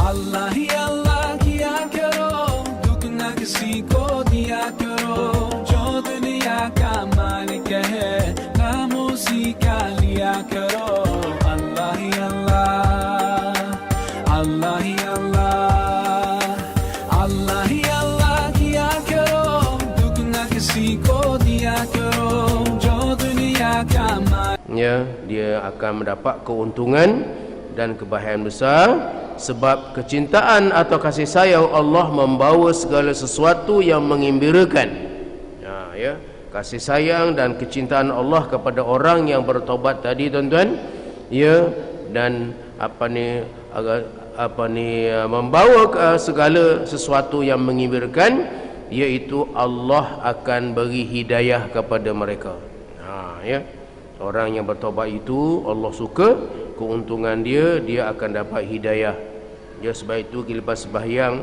अल्लाह ही अल्लाह किया करो, दुख न किसी को दिया करो, जो दुनिया का मालिक है नाम उसी का लिया करो। अल्लाह ही अल्लाह, अल्लाह ही अल्लाह, अल्लाह ही अल्लाह किया करो, दुख न किसी को दिया करो, जो दुनिया का मालिक। Ya, dia akan mendapat keuntungan dan kebahagiaan besar. Sebab kecintaan atau kasih sayang Allah membawa segala sesuatu yang menggembirakan. Ya, kasih sayang dan kecintaan Allah kepada orang yang bertobat tadi, tuan-tuan, ya, dan membawa segala sesuatu yang menggembirakan, iaitu Allah akan beri hidayah kepada mereka. Ya, orang yang bertobat itu Allah suka keuntungan dia akan dapat hidayah. Ya, sebab itu lepas sembahyang,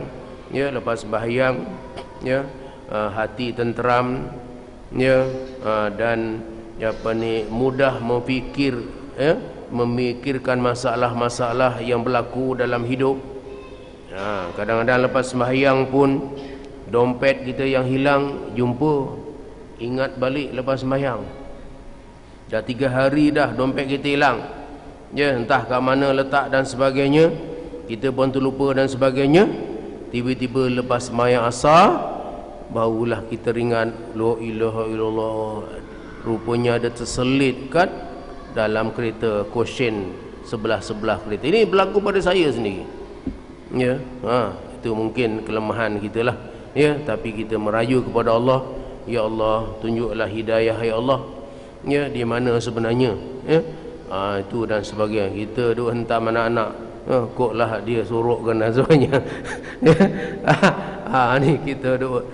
ya, hati tenteram, ya, dan mudah memikirkan masalah-masalah yang berlaku dalam hidup. Kadang-kadang lepas sembahyang pun dompet kita yang hilang jumpa, ingat balik lepas sembahyang. Dah 3 hari dah dompet kita hilang, ya, entah kat mana letak dan sebagainya, kita pun terlupa dan sebagainya. Tiba-tiba lepas sembahyang asar barulah kita ringat, la ilaha illallah, rupanya ada terselit kat dalam kereta cushion sebelah-sebelah kereta. Ini berlaku pada saya sendiri, ya. Itu mungkin kelemahan kita lah, ya. Tapi kita merayu kepada Allah, ya Allah, tunjuklah hidayah, ya Allah, ya, di mana sebenarnya, ya. Itu dan sebagainya. Kita duk hentam anak-anak, koklah dia sorokkan dan sebagainya. Ni kita duk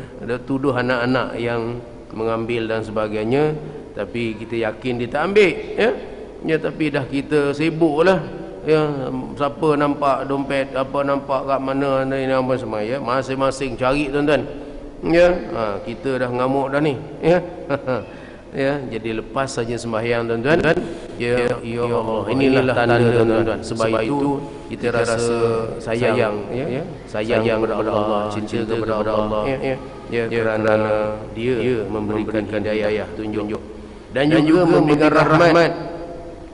tuduh anak-anak yang mengambil dan sebagainya, tapi kita yakin dia tak ambil, ya. Ya, tapi dah kita sibuk lah, ya, siapa nampak dompet, apa nampak kat mana ni apa semua, ya, masing-masing cari, tuan-tuan, ya. Kita dah ngamuk dah ni, ya. Ya, jadi lepas saja sembahyang, tuan-tuan, ya Allah, inilah tanda, tuan-tuan. Sebab itu kita rasa sayang, ya, sayang kepada Allah, cinta kepada Allah, ya, kerana dia memberikan hidayah, tunjuk, dan juga memberikan rahmat,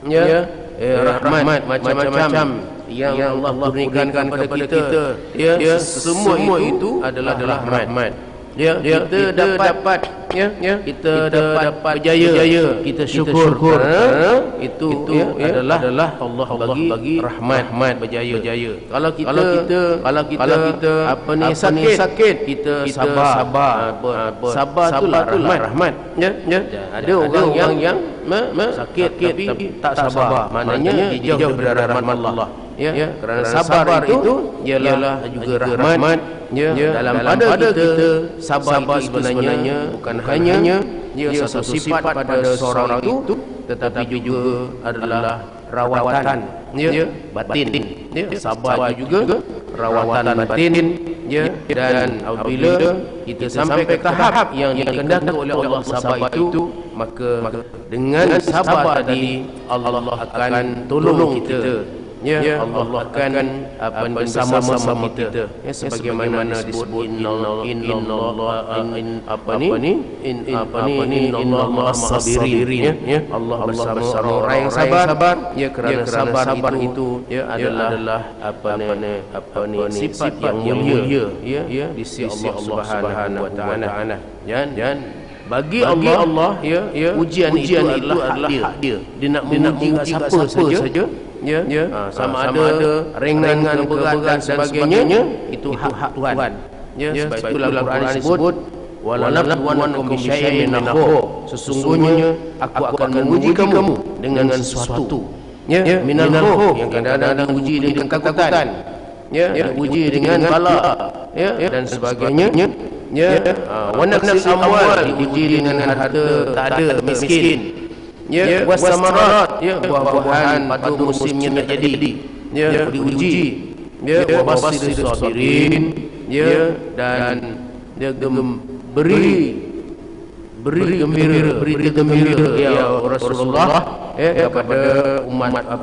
ya, rahmat macam-macam yang Allah berikan kepada kita, ya, semua itu adalah rahmat. Ya, kita dapat, ya, kita dapat berjaya, kita syukur, itu adalah Allah bagi rahmat berjaya. Kalau kita sakit, kita sabar itulah rahmat, ya. Ada orang yang sakit tapi tak sabar, maknanya dia jauh dari rahmat Allah, ya. Kerana sabar itu ialah juga rahmat, ya. Dalam pada kita sabar itu sebenarnya bukan hanya satu sifat pada seorang itu, tetapi juga adalah rawatan, ya, batin, ya. Sabar juga rawatan batin, ya. Dan apabila kita sampai ke tahap yang dikehendaki oleh Allah sabar itu, maka dengan sabar tadi Allah akan tolong kita, ya. Allah akan bersama-sama kita, ya, sebagaimana disebut innallaha as-sabirin, ya. Allah bersama orang yang sabar, ya, kerana sabar itu, ya, adalah sifat yang mulia, ya, di sisi Allah Subhanahu wa taala. Dan bagi Allah, ya, ujian itu adalah hak dia. Dia nak menguji siapa saja, ya, sama ada ringan, berat dan sebagainya, itu hak Tuhan, ya. Sebab itulah Al-Quran disebut walanabluwannakum bisyai'in min al-khawf, sesungguhnya aku akan menguji kamu dengan sesuatu, ya, minal khawf, yang kadang-kadang uji dengan ketakutan, ya, uji dengan bala, ya, dan sebagainya, ya. Wa naqsil amwal, diuji dengan harta tak ada, miskin, ya. Wasamarat, ya, buah-buahan pada musimnya tak jadi, ya, diuji, ya. Wabashir sabirin, ya, dan dia beri gembira, ya Rasulullah, ya, kepada umatmu,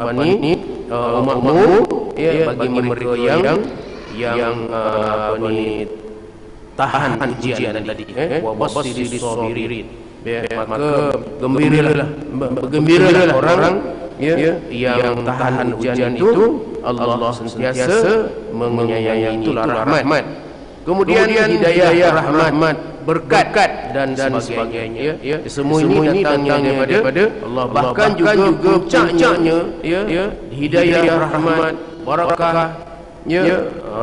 ya, bagi mereka yang yang tahan ujian tadi, wa basiris sabirin. Maka bergembiralah orang yang tahan ujian itu. Allah sentiasa menyayangi, itulah rahmat. Kemudian hidayah, rahmat, berkat dan sebagainya. Semua ini datangnya daripada Allah. Bahkan juga puncaknya hidayah, rahmat, barakah,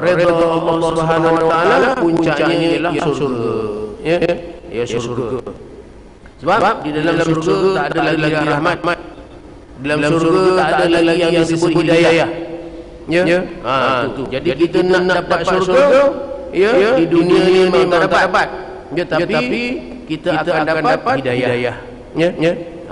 redha Allah Subhanahu wa taala, puncaknya ialah surga. Surga. Sebab di dalam surga tak ada lagi rahmat. Dalam surga tak ada lagi yang disebut hidayah. Jadi kita nak dapat surga, di dunia ni memang tak dapat. Tapi kita akan dapat hidayah.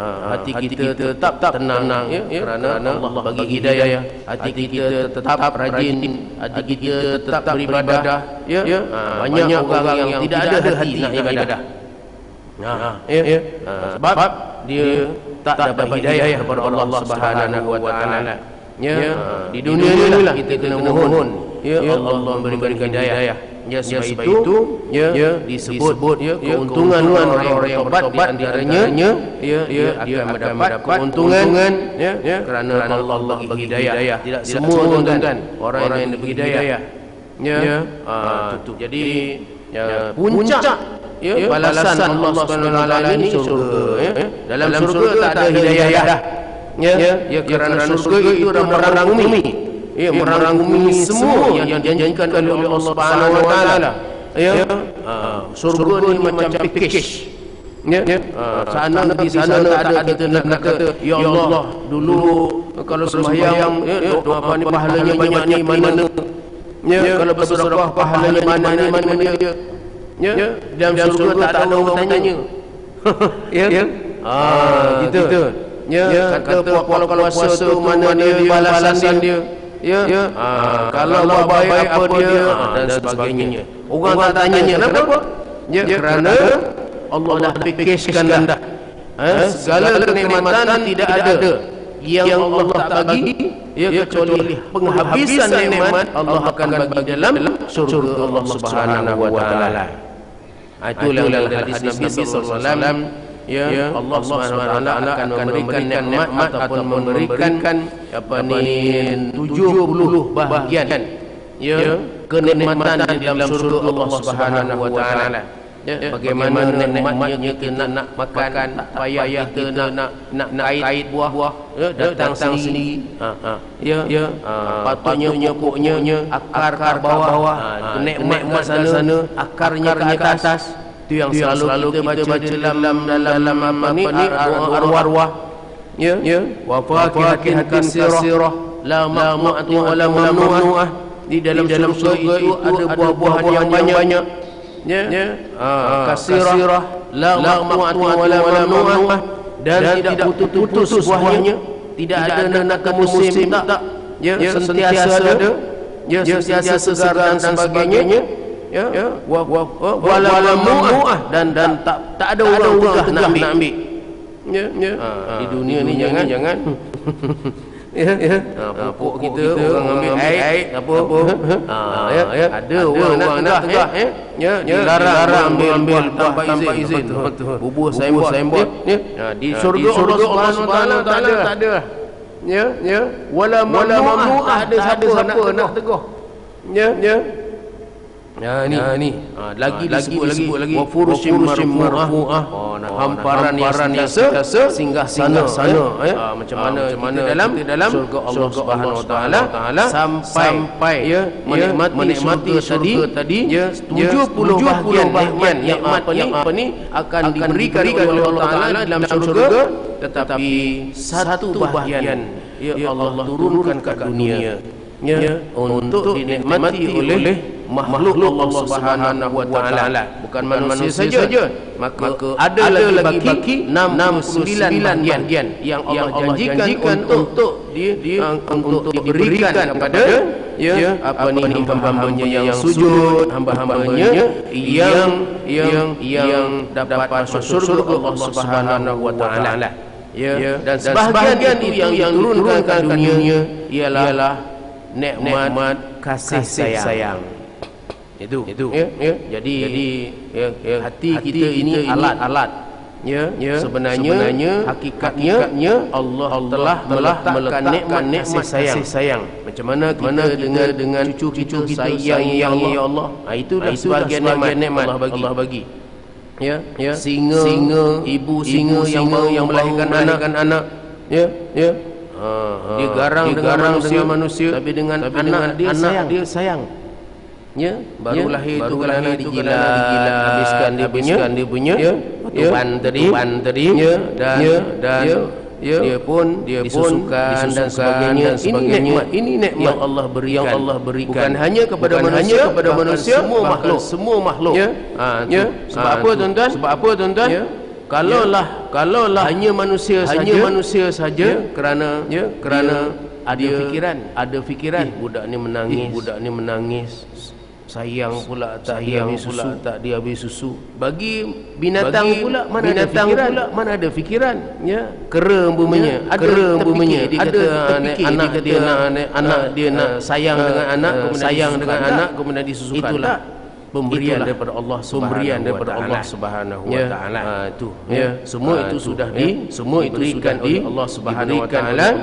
Hati kita tetap tenang, kerana Allah bagi hidayah. Hati kita tetap rajin, hati kita tetap beribadah. Banyak orang yang tidak ada hati nak ibadah. Sebab dia tak dapat hidayah daripada Allah Subhanahu wa taala. Di dunia inilah kita kena mohon Allah memberikan hidayah. Sebab itu disebut keuntungan orang yang bertobat, antaranya akan mendapat keuntungan kerana Allah bagi hidayah. Tidak semua menguntungkan orang yang diberi hidayah. Jadi puncak balasan Allah Subhanahu wa taala ini surga. Dalam surga tak ada hidayah dah. Kerana surga itu merangkumi merangkumi semua yang dijanjikan oleh Allah Subhanahu wa taala. Surga ni macam package. Di sana tak ada kita nak kata, ya Allah, dulu kalau sembahyang apa ni pahalanya banyak ni mana? Kalau bersedekah pahalanya mana dia? Dalam surga tak ada orang tanya. Gitu. Kata kalau puasa tu mana dia balasan dia. Kalau buat baik apa dia dan sebagainya. Orang tak tanya kenapa? Kerana Allah dah package-kan dah. Segala kenikmatan tidak ada yang Allah tak bagi kecuali penghabisan nikmat Allah akan bagi dalam surga Allah Subhanahu wa taala. Itulah hadis Nabi sallallahu alaihi wasallam. Allah Subhanahu wa taala akan memberikan nikmat ataupun memberikan 70 bahagian kenikmatan di dalam surga Allah Subhanahu wa taala. Bagaimana nikmatnya kita nak makan, tak payah kita nak kait buah datang sini. Patutnya pokoknya akar ke bawah, nikmat sana, akarnya ke atas. Itu yang selalu kita baca dalam apa ni arwah. Wa fakihatin katsirah la maqtu'ah wa la mamnu'ah. Di dalam surga itu ada buah-buahan yang banyak. Katsirah la maqtu'ah wa la mamnu'ah, dan tidak putus buahnya. Tidak ada nak musim tak. Sentiasa ada. Sentiasa segar dan sebagainya. Wala mamnu'ah, dan tak ada orang tegah nak ambil. Di dunia ni jangan pokok kita orang ambil air apa ada orang nak tegah dilarang ambil tanpa izin. Bubuh signboard. Di surga Allah Subhanahu wa taala tak ada. Wala mamnu'ah, ada siapa nak tegah. Ni lagi disebut lagi wa furushim marfu'ah, hamparan yang singgah sana macam mana dalam surga Allah Subhanahu wa taala sampai menikmati surga tadi 70 bahagian yang apa ni akan diberikan oleh Allah taala dalam surga, tetapi satu bahagian Allah turunkan ke dunia untuk dinikmati oleh makhluk Allah Subhanahu wa taala, bukan manusia saja. Maka ada lagi baki 69 bahagian yang Allah janjikan untuk diberikan kepada hamba-hambanya yang sujud, hamba-hambanya yang dapat masuk surga Allah Subhanahu wa taala. Dan sebahagian itu yang turunkan ke dunia ialah nikmat kasih sayang. Itu ya. Jadi hati kita ini alat. Ya, sebenarnya hakikatnya Allah telah meletakkan nikmat kasih sayang. Macam mana kita dengan cucu-cucu kita sayang ya Allah. Itulah sebagian nikmat Allah bagi. Ya, singa, ibu singa yang melahirkan anak. Ya. Dia garang dengan manusia, tapi dengan anak dia sayang. Ya, baru lahir itu dijilat, habiskan dia punya tuban tadi dan dia pun disusukan dan sebagainya. Ini nikmat yang Allah berikan bukan hanya kepada manusia, semua makhluk. Sebab apa tuan-tuan? Kalaulah hanya manusia saja kerana ada fikiran budak ni menangis, sayang pula tak dia habis susu. Bagi binatang pula mana ada fikiran, ya. Kera umpamanya dia kata anak dia nak sayang dengan anak kemudian disusukan. Itulah pemberian daripada Allah Subhanahu wa taala. Itu ya, semua itu sudah diberikan oleh Allah Subhanahu wa taala,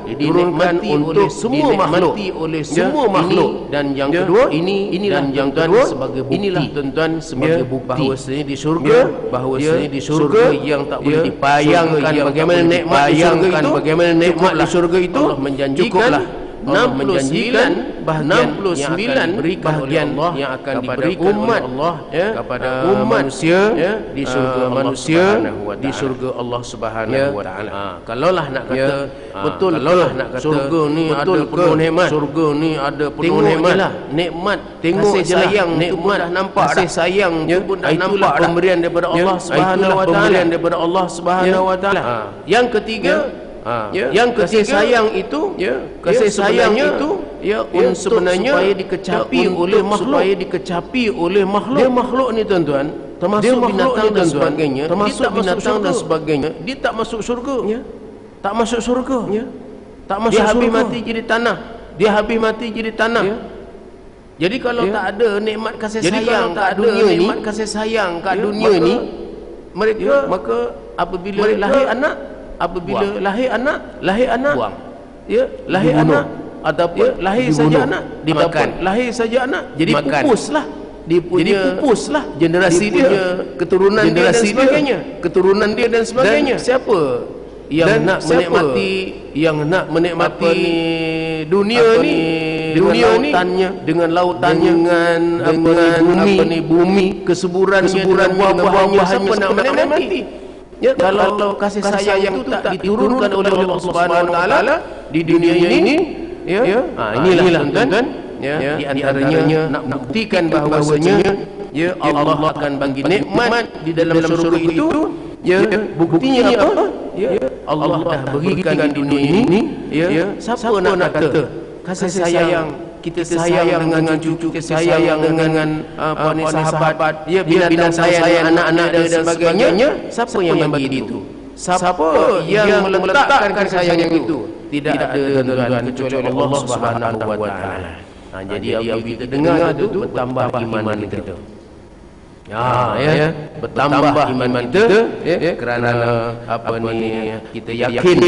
diturunkan untuk oleh semua makhluk. Dan yang kedua inilah yang kedua sebagai bukti bahawasanya di syurga yang tak boleh dipayangkan bagaimana nikmat di syurga itu. Allah menjanjikan 69 bahagian yang akan diberikan oleh Allah kepada manusia di syurga di syurga Allah Subhanahu wa taala. Kalaulah nak kata betul syurga ni ada penuh nikmat, syurga ni ada penuh nikmat, tengok sayang nikmat dah nampak kasih sayang tu pun dah nampak pemberian daripada Allah Subhanahu wa taala. Yang ketiga, yang kasih sayang itu, sebenarnya supaya dikecapi oleh makhluk. Dia makhluk ni tuan-tuan, termasuk binatang dan sebagainya. Dia tak masuk syurga. Tak masuk syurga. Dia habis mati jadi tanah. Jadi kalau tak ada nikmat kasih sayang kat dunia ni, mereka maka apabila lahir anak buang. Ya, lahir anak ataupun lahir saja anak dimakan. Lahir saja anak jadi pupuslah. Dia pupuslah generasi dia, keturunan dia dan sebagainya. Siapa yang nak menikmati dunia ni dengan lautannya dengan bumi kesuburannya buah-buahnya, siapa nak menikmati? Ya, kalau kasih sayang itu tak diturunkan oleh Allah Subhanahu wa taala di dunia ini, inilah tuan-tuan, di antaranya nak buktikan bahawasanya Allah akan bagi nikmat di dalam syurga itu. Buktinya apa? Allah dah berikan di dunia ini. Siapa nak kata kasih sayang, kita sayang dengan cucu, kita sayang dengan sahabat, binatang sayang anak-anak dan sebagainya. Siapa yang bagi itu? Siapa yang meletakkan kasih sayang itu? Tidak ada tuan-tuan kecuali Allah Subhanahu wa taala. Jadi apabila kita dengar itu, bertambah iman kita. Bertambah iman kita, kerana kita yakin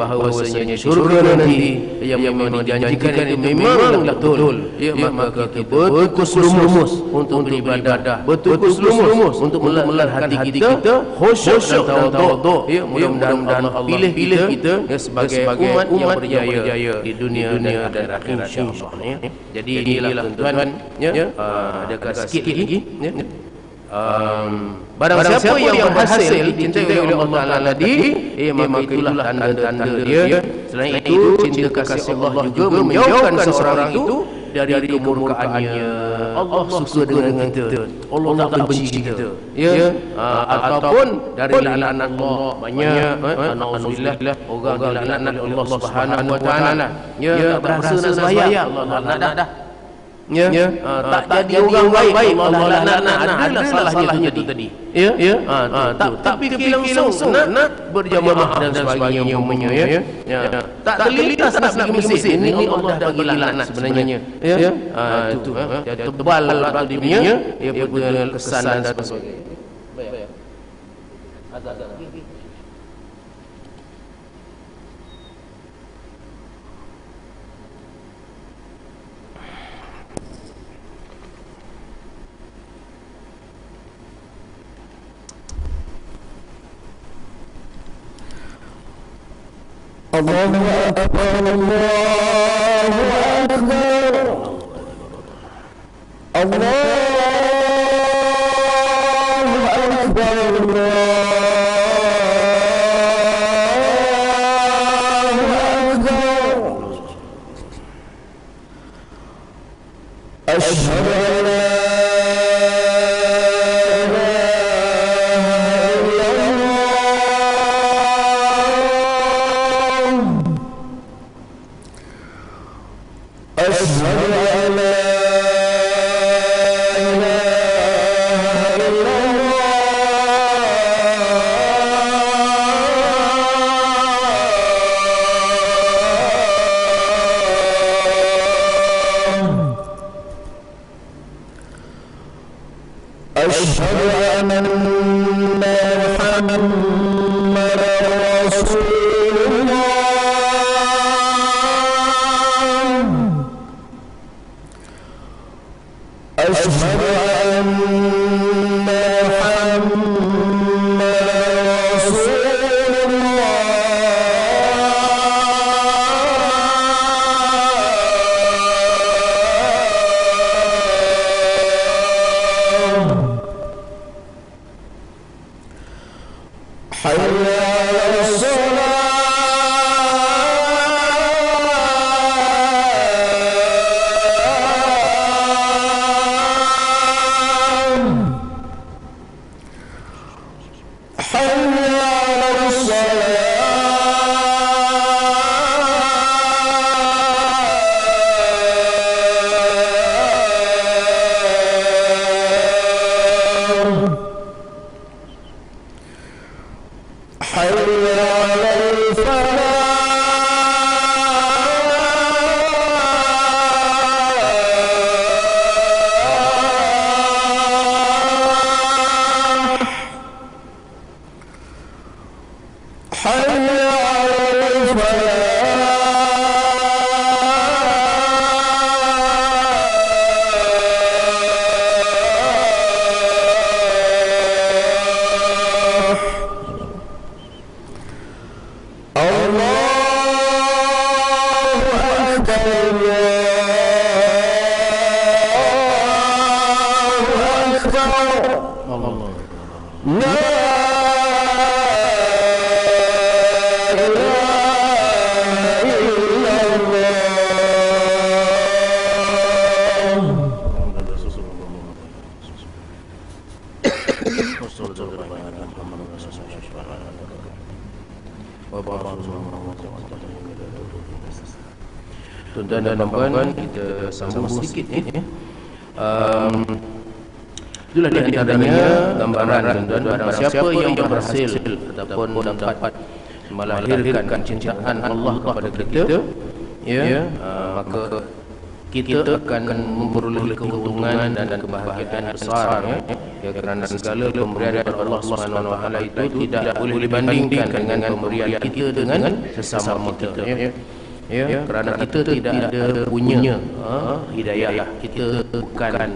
bahawasanya syurga nanti yang memang dijanjikan itu memanglah betul. Maka kita bertukus lumus untuk beribadah, bertukus lumus untuk melelah hati kita khusyuk dan tawaduk. Mudah-mudahan Allah pilih kita sebagai umat yang berjaya di dunia dan akhirat, insyaallah. Jadi inilah tuan-tuan, ada sikit lagi. Barang siapa yang berhasil dicintai oleh Allah Ta'ala maka itulah tanda-tanda dia. Selain itu, cinta kasih Allah juga menjauhkan seseorang itu dari kemurkaannya. Allah suka dengan kita, Allah tak benci kita, ataupun dari laknat Allah. Banyak alhamdulillah orang dilaknat oleh Allah Subhanahu wa taala. Tak berasa nak sembahyang, Allah laknat dah. tak jadi orang baik, Allah laknat. Adalah salahnya itu tadi. Tak fikir langsung nak berjamaah dan sebagainya umpamanya tak terlintas nak pergi masjid. Ini Allah dah bagi laknat sebenarnya. Itu tebal atau dia punya kesan dan sebagainya. Allahu Akbar, Allahu Akbar, Allahu Akbar, Allahu Akbar. Asyhadu an la Tuan-tuan dan puan-puan, kita sambung sedikit itulah di antaranya gambaran tuan-tuan, barang siapa yang berhasil ataupun dapat melahirkan kecintaan Allah kepada kita, maka kita akan memperoleh keuntungan dan kebahagiaan besar, kerana segala pemberian daripada Allah Subhanahu Wa Taala itu tidak boleh dibandingkan dengan pemberian kita dengan sesama kita. Kerana kita tidak ada punya hidayah, kita bukan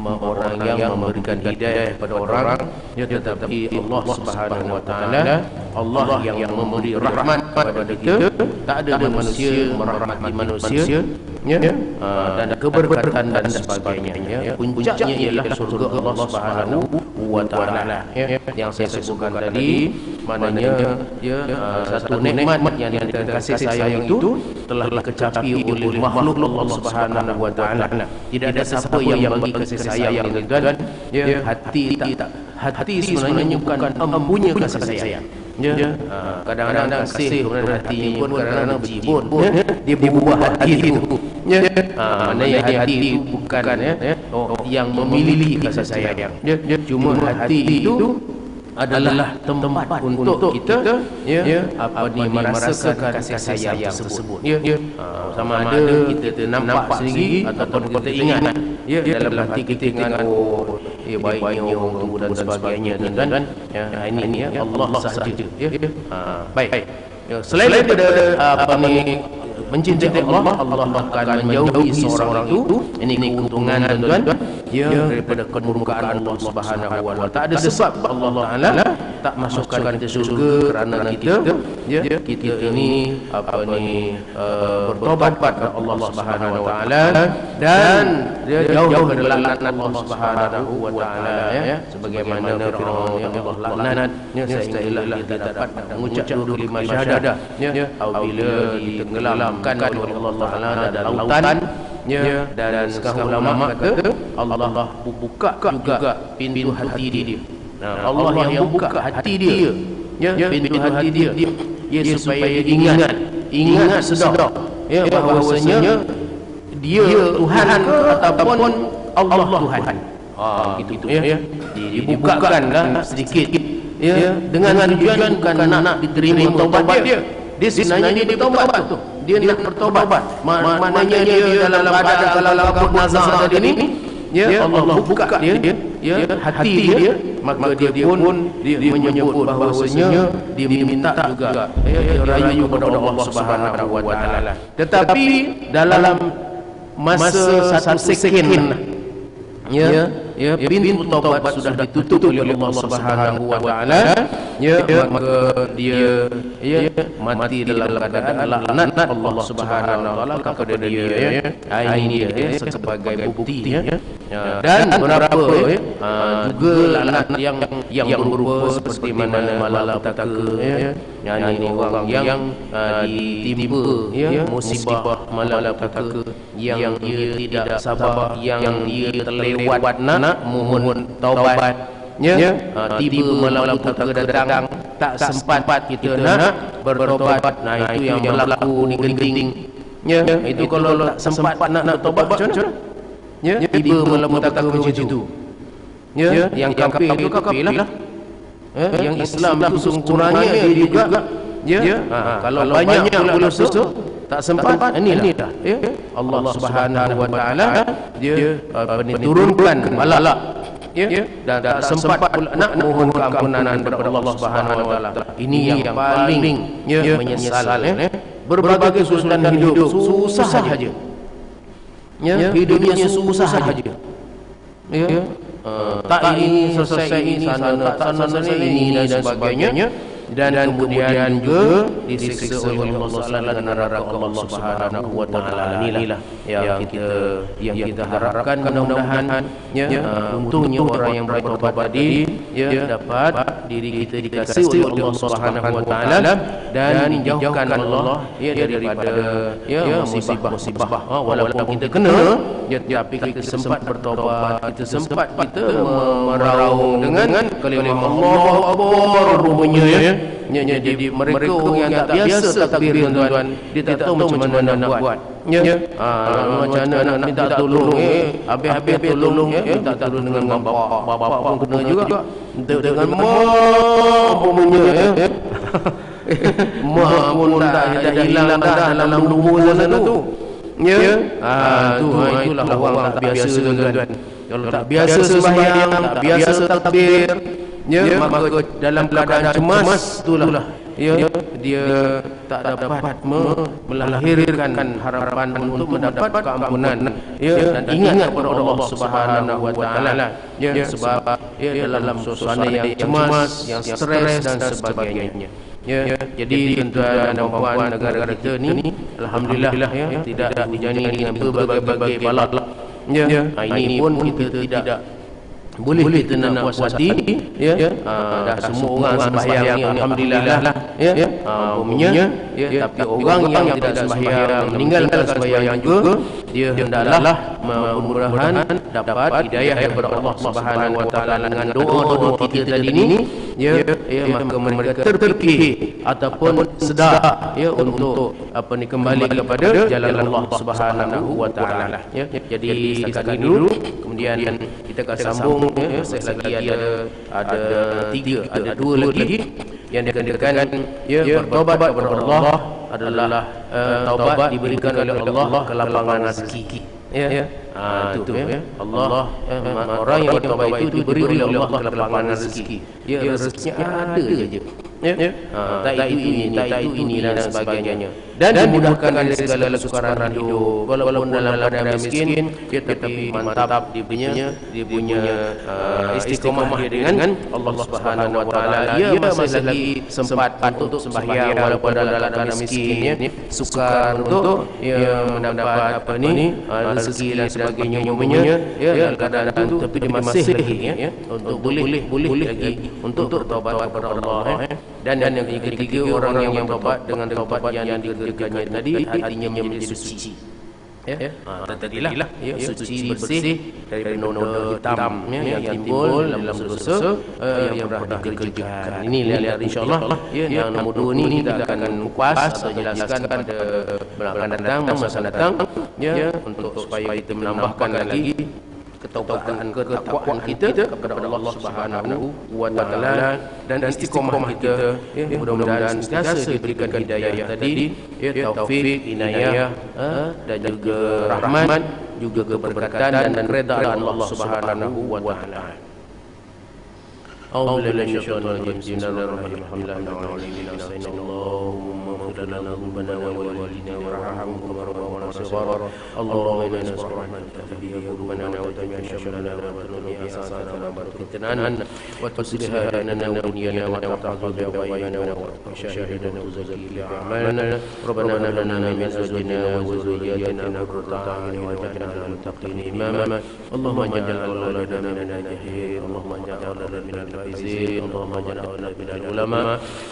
orang yang memberikan hidayah kepada orang, tetapi Allah Subhanahu Wa Taala, Allah yang memberi rahmat kepada kita. Tak ada manusia merahmati manusia, dan keberkatan dan sebagainya. Puncaknya ialah surga Allah Subhanahu Wa Taala, yang saya sebutkan tadi. Maknanya satu nikmat yang diberikan kasih sayang itu telah kecapi oleh makhluk Allah Subhanahu Wa Taala. Tidak ada siapa yang bagi kasih sayang itu, dan hati sebenarnya bukan empunya kasih sayang. Ya. Kadang-kadang kasih kemudian hati pun kadang-kadang berjibun. Dia berubah hati itu. Ya. Maknanya hati itu bukan yang memiliki kasih sayang. Cuma hati itu adalah tempat untuk kita merasakan kasih sayang tersebut. Sama ada kita nampak sendiri ataupun kita ingat dalam hati kita ingat baiknya orang tu dan sebagainya dan ini Allah sahaja. Baik. Selain daripada mencintai Allah akan menjauhi seorang itu. Ini keuntungan tuan-tuan daripada kemurkaan Allah Subhanahu wa taala. Tak ada sebab Allah Taala tak masukkan kita surga kerana kita ini bertobat kepada Allah Subhanahu wa taala dan jauh dari laknat Allah Subhanahu wa taala sebagaimana Firaun yang Allah laknat sehingga kita dapat mengucap dua kalimah syahadah apabila ditenggelamkan oleh Allah Taala dalam lautan. Dan sekarang ulama kata Allah buka juga pintu hati dia. Allah yang buka hati dia, pintu hati dia supaya dia ingat sedar bahawasanya dia Tuhan ke ataupun Allah Tuhan. Gitu dibukakanlah sedikit dengan tujuan bukan nak diterima taubat dia. Dia sebenarnya dia bertaubat tu. Dia nak bertaubat. Maknanya dia dalam keadaan dalam kabut nazar tadi ni, Allah buka dia hati dia, maka dia pun menyebut bahawasanya dia minta juga rayu kepada Allah Subhanahu wa taala. Tetapi dalam masa satu seken pintu taubat sudah ditutup oleh Allah Subhanahu wa taala, maka dia mati dalam keadaan laknat Allah Subhanahu wa taala kepada dia. Ini dia sebagai bukti dan beberapa juga laknat yang berupa seperti mana malapetaka, ini orang yang ditimpa musibah malapetaka, yang dia tidak sabar, yang dia terlewat nak mohon taubat, tiba malapetaka datang, tak sempat kita nak bertaubat. Itu yang berlaku di genting. Itu kalau tak sempat nak bertaubat macam mana? Tiba malapetaka macam itu. Yang kafir itu kafir lah. Yang Islam itu sempurnanya dia juga. Kalau banyak dosa tak sempat, inilah Allah Subhanahu wa taala dia turunkan bala dan tak sempat pula nak mohon keampunan daripada Allah Subhanahu wa taala. Ini yang paling menyesal. Berbagai kesulitan hidup susah saja. Hidupnya susah saja. Tak ini selesai ini sana tak sana ini dan sebagainya. Dan kemudian juga disiksa oleh Allah Subhanahu Allah Subhanahu wa taala. Inilah yang kita harapkan, mudah-mudahan untungnya orang yang bertaubat tadi dapat diri kita dikasihi oleh Allah Subhanahu wa taala dan dijauhkan Allah daripada musibah-musibah. Walaupun kita kena, tapi kita sempat bertaubat, kita sempat meraung dengan kalimah Allahu Akbar rupanya. Jadi mereka orang yang tak biasa takbir tuan-tuan, dia tak tahu macam mana nak buat. Macam mana nak minta tolong, habis-habis tolong, minta tolong dengan bapak pun kena juga, dengan mak punya mak pun dah hilang dah dalam lubuk sana tu. Itulah orang tak biasa tuan-tuan. Kalau tak biasa sembahyang, tak biasa takbir, maka dalam keadaan cemas itulah dia tak dapat melahirkan harapan untuk mendapat keampunan dan ingat kepada Allah Subhanahu wa taala sebab dalam suasana yang cemas, yang stres dan sebagainya. Jadi tuan-tuan dan puan, negara kita ni alhamdulillah tidak dijani dengan berbagai bala. Ini pun kita tidak boleh kita nak puas hati, ya, dah semua orang sembahyang ni alhamdulillah lah, ya, umumnya, ya, tapi orang yang tidak sembahyang, meninggalkan sembahyang juga, dia hendaklah mudah-mudahan dapat hidayah daripada Allah Subhanahu wa taala dengan doa-doa kita tadi ni, ya, maka mereka terfikir ataupun sedar, ya, untuk kembali kepada jalan Allah Subhanahu wa taala, ya. Jadi setakat ini dulu, kemudian kita akan sambung, ya, lagi ada dua lagi yang dikatakan, ya, bertaubat kepada Allah adalah taubat diberikan oleh Allah kelapangan rezeki, ya, itu, ya, Allah, orang yang bertaubat itu diberi oleh Allah kelapangan rezeki, ya, rezekinya ada saja, ya, tak itu ini dan sebagainya, dan dimudahkan dari segala kesukaran hidup. Walaupun dalam keadaan miskin, dia tetapi mantap dia punya istiqomah dia dengan Allah Subhanahu wa taala. Dia masih lagi sempat untuk sembahyang walaupun dalam keadaan miskin, ya, sukar untuk, ya, mendapat rezeki dan sebagainya, ya, dalam keadaan itu, tapi dia masih lagi, ya, untuk boleh lagi untuk bertaubat kepada Allah, ya. Dan yang ketiga, orang yang bertaubat dengan taubat yang dikerjakannya tadi, hatinya menjadi suci, ya, tadilah, ya, suci bersih dari noda hitam, ya, yang timbul dalam dosa yang pernah dikerjakan. Ini lihat insyaallah, ya, yang nombor 2 ni kita akan kupas atau jelaskan pada bulan akan datang, masa datang, ya, untuk supaya kita menambahkan lagi ketaubatan kita kepada Allah Subhanahu wa taala dan istiqomah kita, ya, mudah-mudahan sentiasa diberikan hidayah tadi, ya, taufik, inayah, dan juga rahmat, juga keberkatan dan keredaan Allah Subhanahu wa taala. أعوذ بالله من الشيطان الرجيم بسم الله الرحمن الرحيم الحمد لله اللهم اغفر لنا ذنوبنا ولوالدينا وارحمهم كما ربونا صغارا اللهم انا نسألك رحمتك تهدي قلوبنا وتجمع شملنا وتنمي أسعارنا وتفتنا وتصلح لنا ودنيانا وتحفظ بأبوينا وشاهدنا وزكي بأعمالنا ربنا هب لنا من أزواجنا وذرياتنا قرة أعين واجعلنا للمتقين إماما اللهم اجعل أولادنا من الناجحين اللهم اجعل أولادنا من الفائزين اللهم اجعل أولادنا من العلماء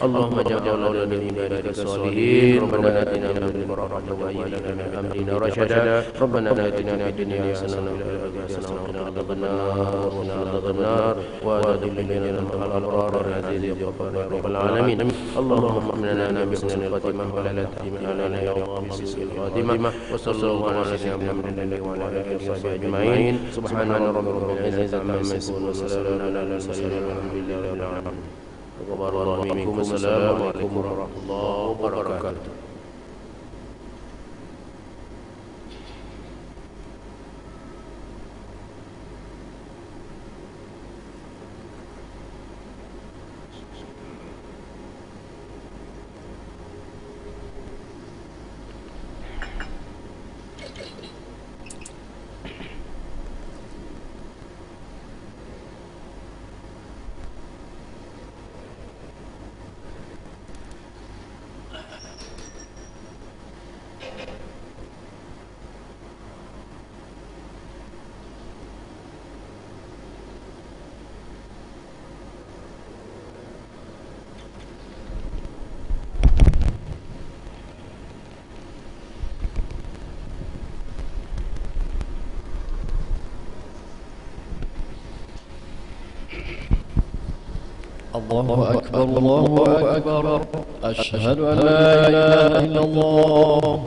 اللهم اجعل أولادنا من عبادك الصالحين ربنا آتنا من لدنك رحمة وهيئ لنا من أمرنا رشدا ربنا آتنا في الدنيا حسنة وفي الآخرة حسنة وقنا عذاب النار وأدخلنا الجنة مع الأبرار العزيز يا غفار يا رب العالمين اللهم اغفر لنا بحسن الخاتمة ولا تختم علينا يا الله بسوء الخاتمة وصلى الله على سيدنا محمد وعلى آله وصحبه أجمعين سبحان ربك رب العزة عما يصفون وسلام على المرسلين والحمد لله رب العالمين. السلام عليكم ورحمة الله وبركاته. الله أكبر الله أكبر أشهد أن لا إله إلا الله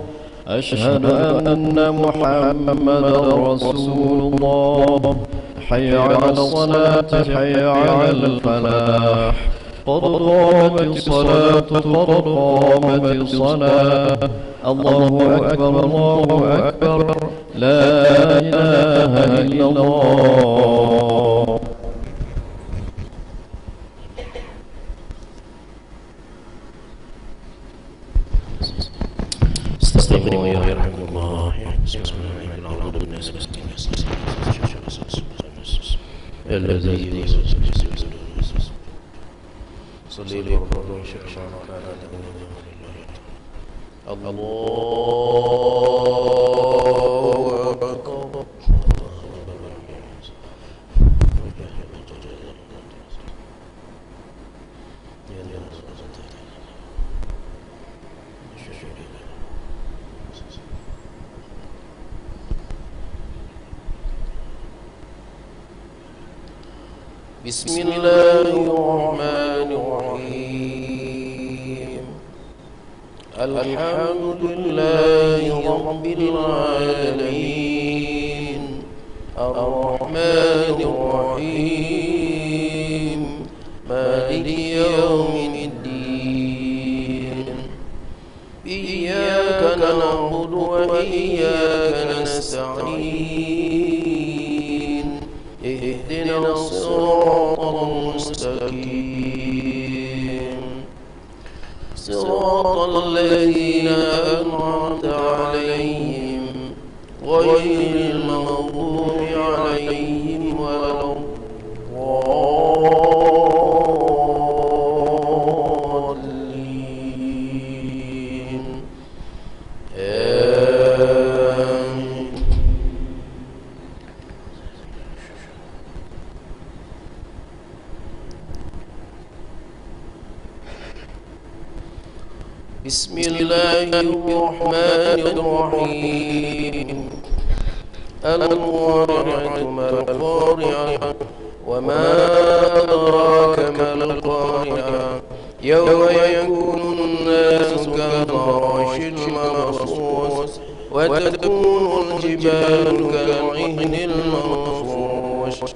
أشهد أن محمدا رسول الله حي على الصلاة حي على الفلاح قد قامت الصلاة قد قامت الصلاة الله أكبر لا إله إلا الله استغفروا يا رحمة الله الذي صلي الله بسم الله الرحمن الرحيم الحمد لله رب العالمين الرحمن الرحيم مالك يوم الدين إياك نعبد وإياك نستعين اهدنا الصراط المستقيم صراط الذين أنعمت عليهم غير المغضوب عليهم ولا الضالين آمين. بسم الله الرحمن الرحيم القارعة ما القارعة وما أدراك ما القارعة يوم يكون الناس كالفراش المبثوث وتكون الجبال كالعهن المنفوش